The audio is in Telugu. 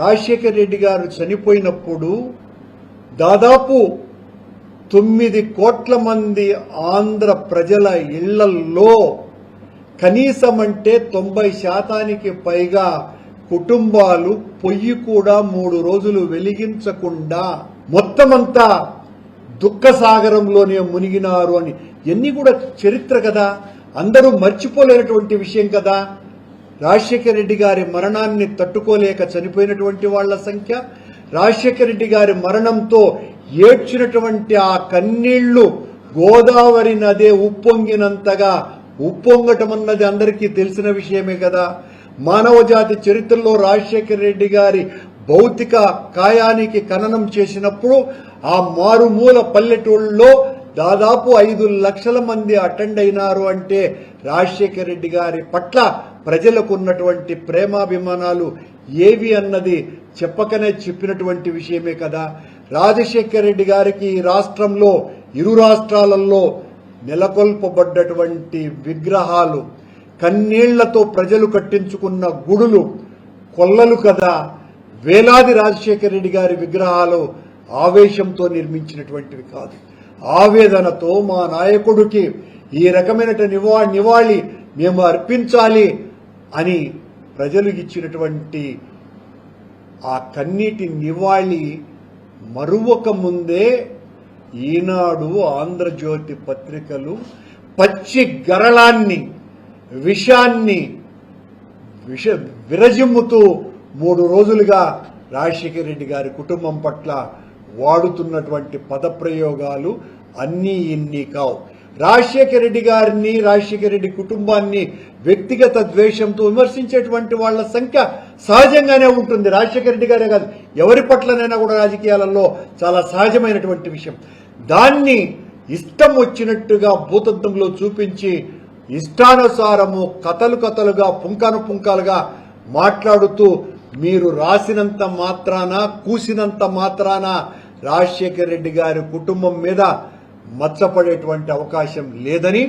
రాజశేఖర రెడ్డి గారు చనిపోయినప్పుడు దాదాపు 9 కోట్ల మంది ఆంధ్ర ప్రజల ఇళ్లల్లో కనీసం అంటే 90% పైగా కుటుంబాలు పొయ్యి కూడా 3 రోజులు వెలిగించకుండా మొత్తమంతా దుఃఖసాగరంలోనే మునిగినారు అని ఎన్ని కూడా చరిత్ర కదా, అందరూ మర్చిపోలేనటువంటి విషయం కదా. రాజశేఖర రెడ్డి గారి మరణాన్ని తట్టుకోలేక చనిపోయినటువంటి వాళ్ల సంఖ్య, రాజశేఖర రెడ్డి గారి మరణంతో ఏడ్చినటువంటి ఆ కన్నీళ్లు గోదావరి నదే ఉప్పొంగినంతగా ఉప్పొంగటం అన్నది అందరికీ తెలిసిన విషయమే కదా. మానవజాతి చరిత్రలో రాజశేఖర రెడ్డి గారి భౌతిక కాయానికి ఖననం చేసినప్పుడు ఆ మారుమూల పల్లెటూళ్ళలో దాదాపు 5 లక్షల మంది అటెండ్ అయినారు అంటే రాజశేఖర రెడ్డి గారి పట్ల ప్రజలకు ఉన్నటువంటి ప్రేమాభిమానాలు ఏవి అన్నది చెప్పకనే చెప్పినటువంటి విషయమే కదా. రాజశేఖర రెడ్డి గారికి ఈ రాష్ట్రంలో 2 రాష్ట్రాలలో నెలకొల్పబడ్డటువంటి విగ్రహాలు, కన్నీళ్లతో ప్రజలు కట్టించుకున్న గుడులు, కొల్లలు కదా. వేలాది రాజశేఖర రెడ్డి గారి విగ్రహాలు ఆవేశంతో నిర్మించినటువంటివి కాదు. ఆవేదనతో మా నాయకుడికి ఈ రకమైన నివాళి మేము అర్పించాలి అని ప్రజలు ఇచ్చినటువంటి ఆ కన్నీటి నివాళి మరువక ముందే ఈనాడు, ఆంధ్రజ్యోతి పత్రికలు పచ్చి గరళాన్ని, విషాన్ని విరజిమ్ముతూ 3 రోజులుగా రాజశేఖర రెడ్డి గారి కుటుంబం పట్ల వాడుతున్నటువంటి పదప్రయోగాలు అన్నీ ఇన్ని కావు. రాజశేఖర రెడ్డి గారిని, రాజశేఖర రెడ్డి కుటుంబాన్ని వ్యక్తిగత ద్వేషంతో విమర్శించేటువంటి వాళ్ల సంఖ్య సహజంగానే ఉంటుంది. రాజశేఖర రెడ్డి గారే కాదు, ఎవరి పట్లనైనా కూడా రాజకీయాలలో చాలా సహజమైనటువంటి విషయం. దాన్ని ఇష్టం వచ్చినట్టుగా భూతద్దంలో చూపించి ఇష్టానుసారము కథలుగా పుంకాలుగా మాట్లాడుతూ మీరు రాసినంత మాత్రాన, కూసినంత మాత్రాన రాజశేఖర రెడ్డి గారి కుటుంబం మీద మచ్చపడేటువంటి అవకాశం లేదని